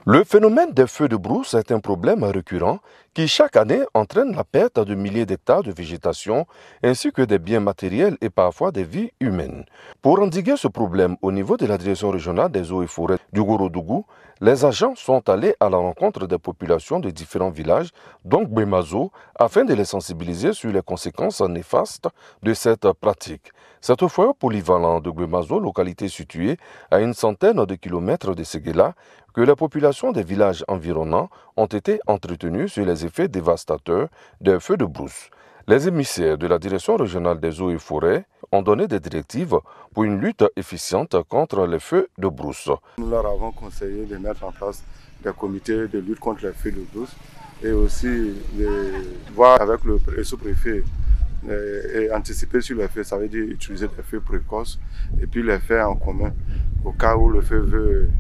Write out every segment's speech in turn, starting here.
Le phénomène des feux de brousse est un problème récurrent qui chaque année entraîne la perte de milliers d'hectares de végétation ainsi que des biens matériels et parfois des vies humaines. Pour endiguer ce problème au niveau de la direction régionale des eaux et forêts du Gorodougou, les agents sont allés à la rencontre des populations de différents villages, dont Gbemazo, afin de les sensibiliser sur les conséquences néfastes de cette pratique. C'est au foyer polyvalent de Gbemazo, localité située à une centaine de kilomètres de Séguéla, que les populations des villages environnants ont été entretenues sur les effets dévastateurs des feux de brousse. Les émissaires de la Direction régionale des eaux et forêts ont donné des directives pour une lutte efficiente contre les feux de brousse. Nous leur avons conseillé de mettre en place des comités de lutte contre les feux de brousse et aussi de voir avec le sous-préfet et anticiper sur les feux, ça veut dire utiliser des feux précoces et puis les faire en commun au cas où le feu veut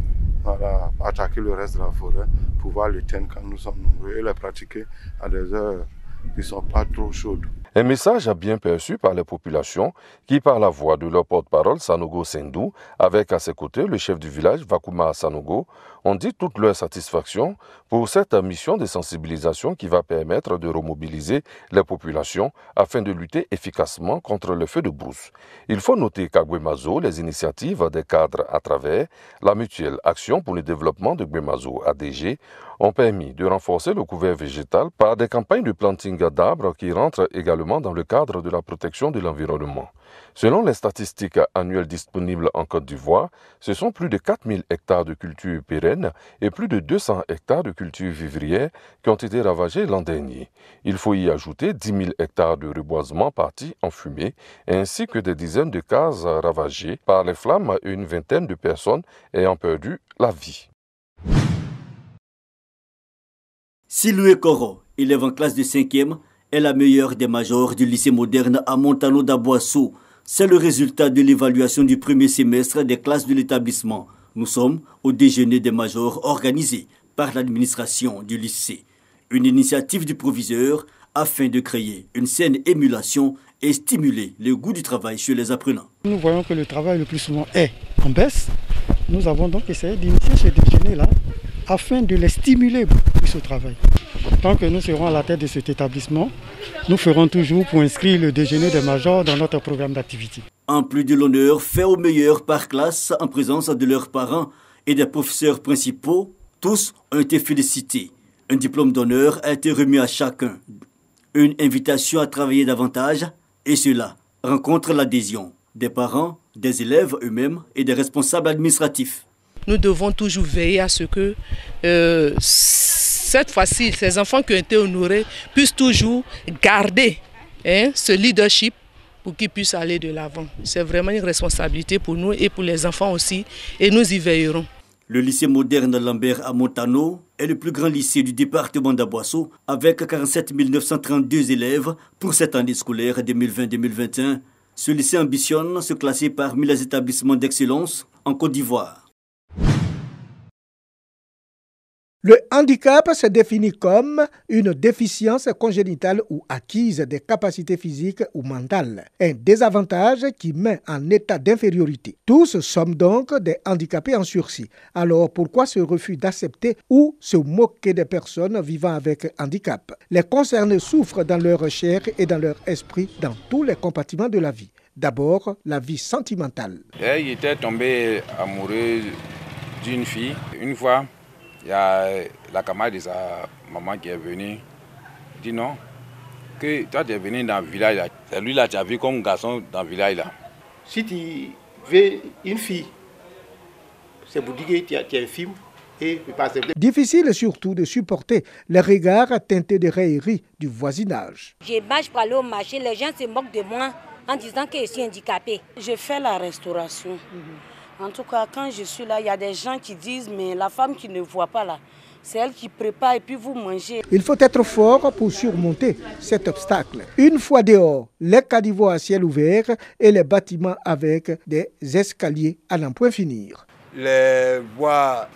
attaquer le reste de la forêt, pouvoir l'éteindre quand nous sommes nombreux et les pratiquer à des heures qui ne sont pas trop chaudes. Un message bien perçu par les populations qui, par la voix de leur porte-parole Sanogo Sendou, avec à ses côtés le chef du village Vakuma Sanogo, ont dit toute leur satisfaction pour cette mission de sensibilisation qui va permettre de remobiliser les populations afin de lutter efficacement contre le feu de brousse. Il faut noter qu'à Gbemazo, les initiatives des cadres à travers la mutuelle Action pour le développement de Gbemazo ADG ont permis de renforcer le couvert végétal par des campagnes de planting d'arbres qui rentrent également dans le cadre de la protection de l'environnement. Selon les statistiques annuelles disponibles en Côte d'Ivoire, ce sont plus de 4000 hectares de cultures pérennes et plus de 200 hectares de cultures vivrières qui ont été ravagés l'an dernier. Il faut y ajouter 10 000 hectares de reboisement partis en fumée, ainsi que des dizaines de cases ravagées par les flammes et une vingtaine de personnes ayant perdu la vie. Siloué Koro, élève en classe de 5e, est la meilleure des majors du lycée moderne à Montano d'Aboissou. C'est le résultat de l'évaluation du premier semestre des classes de l'établissement. Nous sommes au déjeuner des majors organisé par l'administration du lycée. Une initiative du proviseur afin de créer une saine émulation et stimuler le goût du travail chez les apprenants. Nous voyons que le travail le plus souvent est en baisse. Nous avons donc essayé d'initier ce déjeuner-là afin de les stimuler plus au travail. Tant que nous serons à la tête de cet établissement, nous ferons toujours pour inscrire le déjeuner des majors dans notre programme d'activité. En plus de l'honneur fait aux meilleurs par classe en présence de leurs parents et des professeurs principaux, tous ont été félicités. Un diplôme d'honneur a été remis à chacun. Une invitation à travailler davantage et cela rencontre l'adhésion des parents, des élèves eux-mêmes et des responsables administratifs. Nous devons toujours veiller à ce que cette fois-ci, ces enfants qui ont été honorés puissent toujours garder ce leadership pour qu'ils puissent aller de l'avant. C'est vraiment une responsabilité pour nous et pour les enfants aussi, et nous y veillerons. Le lycée moderne Lambert à Montano est le plus grand lycée du département d'Aboissou avec 47 932 élèves pour cette année scolaire 2020-2021. Ce lycée ambitionne se classer parmi les établissements d'excellence en Côte d'Ivoire. Le handicap se définit comme une déficience congénitale ou acquise des capacités physiques ou mentales, un désavantage qui met en état d'infériorité. Tous sommes donc des handicapés en sursis. Alors pourquoi ce refus d'accepter ou se moquer des personnes vivant avec handicap? Les concernés souffrent dans leur chair et dans leur esprit dans tous les compartiments de la vie. D'abord, la vie sentimentale. Il était tombé amoureux d'une fille. Une fois, il y a la camarade de sa maman qui est venue. Il dit non, que toi tu es venu dans le village là. C'est lui là, tu as vu comme garçon dans le village là. Si tu veux une fille, c'est pour dire que tu es une fille. Difficile surtout de supporter les regards teintés de raillerie du voisinage. Je marche pour aller au marché, les gens se moquent de moi en disant que je suis handicapée. Je fais la restauration. En tout cas, quand je suis là, il y a des gens qui disent, mais la femme qui ne voit pas là, c'est elle qui prépare et puis vous mangez. Il faut être fort pour surmonter cet obstacle. Une fois dehors, les caniveaux à ciel ouvert et les bâtiments avec des escaliers à n'en point finir. Les voies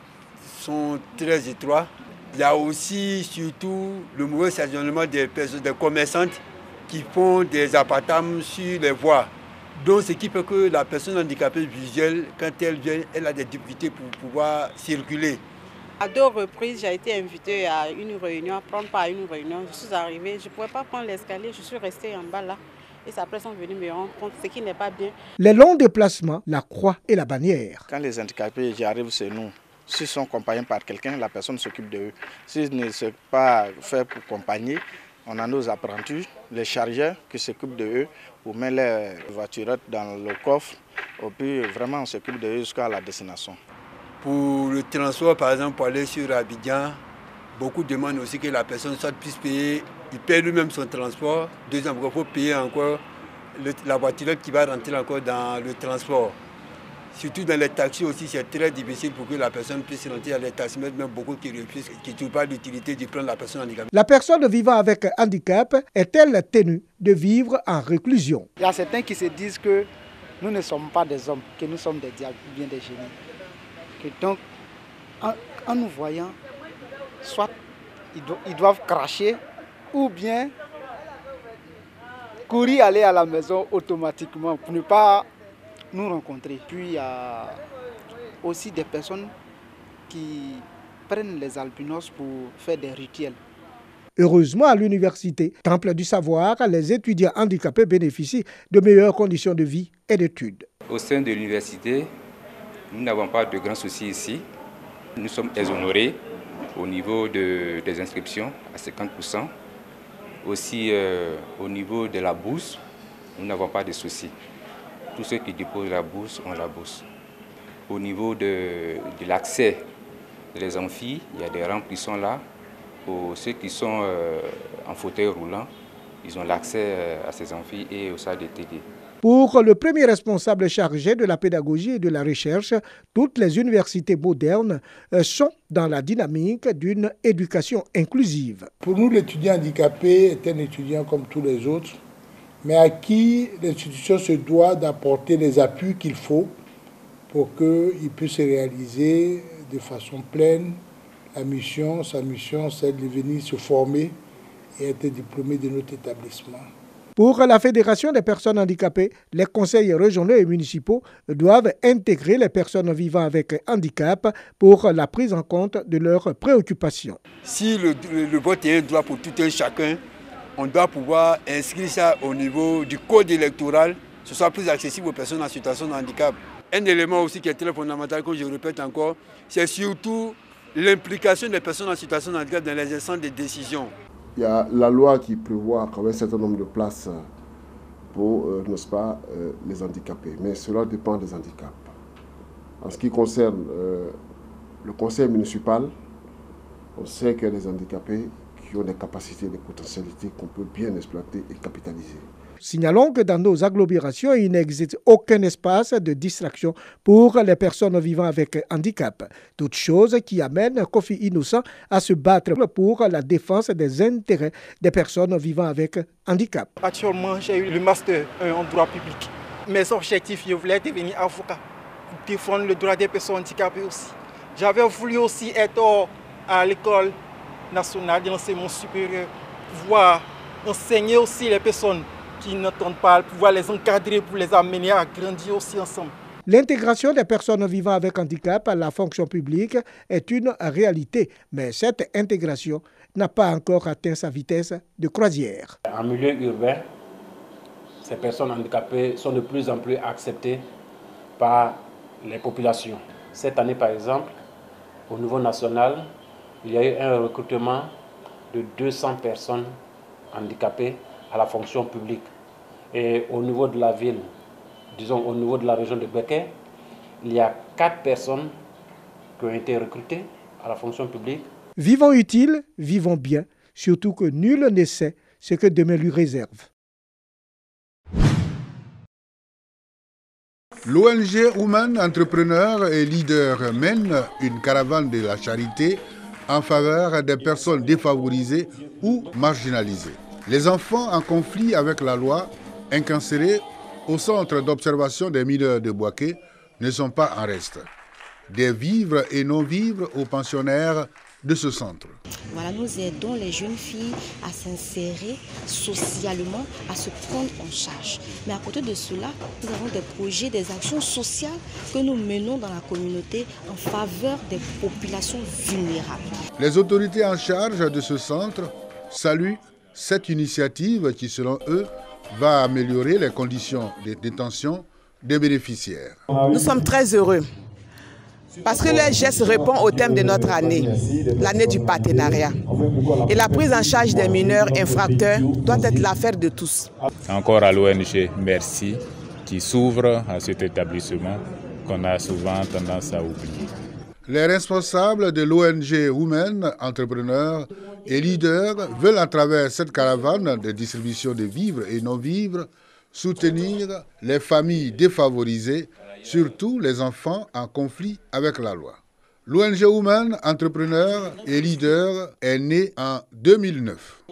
sont très étroits. Il y a aussi surtout le mauvais stationnement des personnes, des commerçantes qui font des appartements sur les voies. Donc ce qui fait que la personne handicapée visuelle, quand elle vient, elle a des difficultés pour pouvoir circuler. À 2 reprises, j'ai été invitée à une réunion, à prendre part à une réunion. Je suis arrivée, je ne pouvais pas prendre l'escalier, je suis restée en bas là. Et après, ils sont venus me rendre compte, ce qui n'est pas bien. Les longs déplacements, la croix et la bannière. Quand les handicapés arrivent chez nous, s'ils sont accompagnés par quelqu'un, la personne s'occupe d'eux. S'ils ne sont pas faits pour accompagner, on a nos apprentis, les chargeurs qui s'occupent d'eux, pour mettre les voiturettes dans le coffre. Et puis vraiment, on s'occupe d'eux jusqu'à la destination. Pour le transport, par exemple, pour aller sur Abidjan, beaucoup demandent aussi que la personne soit puisse payer. Il paie lui-même son transport. Deuxième, il faut payer encore la voiturette qui va rentrer encore dans le transport. Surtout dans les taxis aussi, c'est très difficile pour que la personne puisse rentrer dans les taxis, même beaucoup qui refusent, qui ne trouvent pas l'utilité de prendre la personne handicapée. La personne vivant avec handicap est-elle tenue de vivre en réclusion? Il y a certains qui se disent que nous ne sommes pas des hommes, que nous sommes des diables, bien des génies. Que donc, en nous voyant, soit ils doivent cracher, ou bien courir aller à la maison automatiquement pour ne pas nous rencontrer. Puis il y a aussi des personnes qui prennent les albinos pour faire des rituels. Heureusement, à l'université Temple du Savoir, les étudiants handicapés bénéficient de meilleures conditions de vie et d'études. Au sein de l'université, nous n'avons pas de grands soucis ici. Nous sommes exonérés au niveau des inscriptions à 50%. Aussi au niveau de la bourse, nous n'avons pas de soucis. Tous ceux qui déposent la bourse ont la bourse. Au niveau de l'accès des amphis, il y a des rampes qui sont là. Pour ceux qui sont en fauteuil roulant, ils ont l'accès à ces amphis et aux salles de TD. Pour le premier responsable chargé de la pédagogie et de la recherche, toutes les universités modernes sont dans la dynamique d'une éducation inclusive. Pour nous, l'étudiant handicapé est un étudiant comme tous les autres, mais à qui l'institution se doit d'apporter les appuis qu'il faut pour qu'il puisse réaliser de façon pleine sa mission, c'est de venir se former et être diplômé de notre établissement. Pour la Fédération des personnes handicapées, les conseils régionaux et municipaux doivent intégrer les personnes vivant avec handicap pour la prise en compte de leurs préoccupations. Si le vote est un droit pour tout un chacun, on doit pouvoir inscrire ça au niveau du code électoral, que ce soit plus accessible aux personnes en situation de handicap. Un élément aussi qui est très fondamental, comme je le répète encore, c'est surtout l'implication des personnes en situation de handicap dans les instances de décision. Il y a la loi qui prévoit quand même un certain nombre de places pour, n'est-ce pas, les handicapés. Mais cela dépend des handicaps. En ce qui concerne le conseil municipal, on sait qu'il y a des handicapés qui ont des capacités et des potentialités qu'on peut bien exploiter et capitaliser. Signalons que dans nos agglomérations, il n'existe aucun espace de distraction pour les personnes vivant avec handicap. Toute chose qui amène Kofi Innocent à se battre pour la défense des intérêts des personnes vivant avec handicap. Actuellement, j'ai eu le master en droit public. Mes objectifs, je voulais devenir avocat, défendre le droit des personnes handicapées aussi. J'avais voulu aussi être à l'école nationale de l'enseignement supérieur, pouvoir enseigner aussi les personnes qui n'entendent pas, pouvoir les encadrer pour les amener à grandir aussi ensemble. L'intégration des personnes vivant avec handicap à la fonction publique est une réalité, mais cette intégration n'a pas encore atteint sa vitesse de croisière. En milieu urbain, ces personnes handicapées sont de plus en plus acceptées par les populations. Cette année, par exemple, au niveau national, il y a eu un recrutement de 200 personnes handicapées à la fonction publique. Et au niveau de la ville, disons au niveau de la région de Beké, il y a 4 personnes qui ont été recrutées à la fonction publique. Vivons utile, vivons bien, surtout que nul ne sait ce que demain lui réserve. L'ONG Women Entrepreneurs et Leaders mène une caravane de la charité en faveur des personnes défavorisées ou marginalisées. Les enfants en conflit avec la loi, incarcérés au centre d'observation des mineurs de Boaké, ne sont pas en reste. Des vivres et non-vivres aux pensionnaires de ce centre. Voilà, nous aidons les jeunes filles à s'insérer socialement, à se prendre en charge. Mais à côté de cela, nous avons des projets, des actions sociales que nous menons dans la communauté en faveur des populations vulnérables. Les autorités en charge de ce centre saluent cette initiative qui, selon eux, va améliorer les conditions de détention des bénéficiaires. Nous sommes très heureux parce que le geste répond au thème de notre année, l'année du partenariat. Et la prise en charge des mineurs infracteurs doit être l'affaire de tous. Encore à l'ONG, merci, qui s'ouvre à cet établissement qu'on a souvent tendance à oublier. Les responsables de l'ONG Women, entrepreneurs et leaders veulent à travers cette caravane de distribution de vivres et non-vivres soutenir les familles défavorisées, surtout les enfants en conflit avec la loi. L'ONG Women, entrepreneurs et leaders est née en 2009.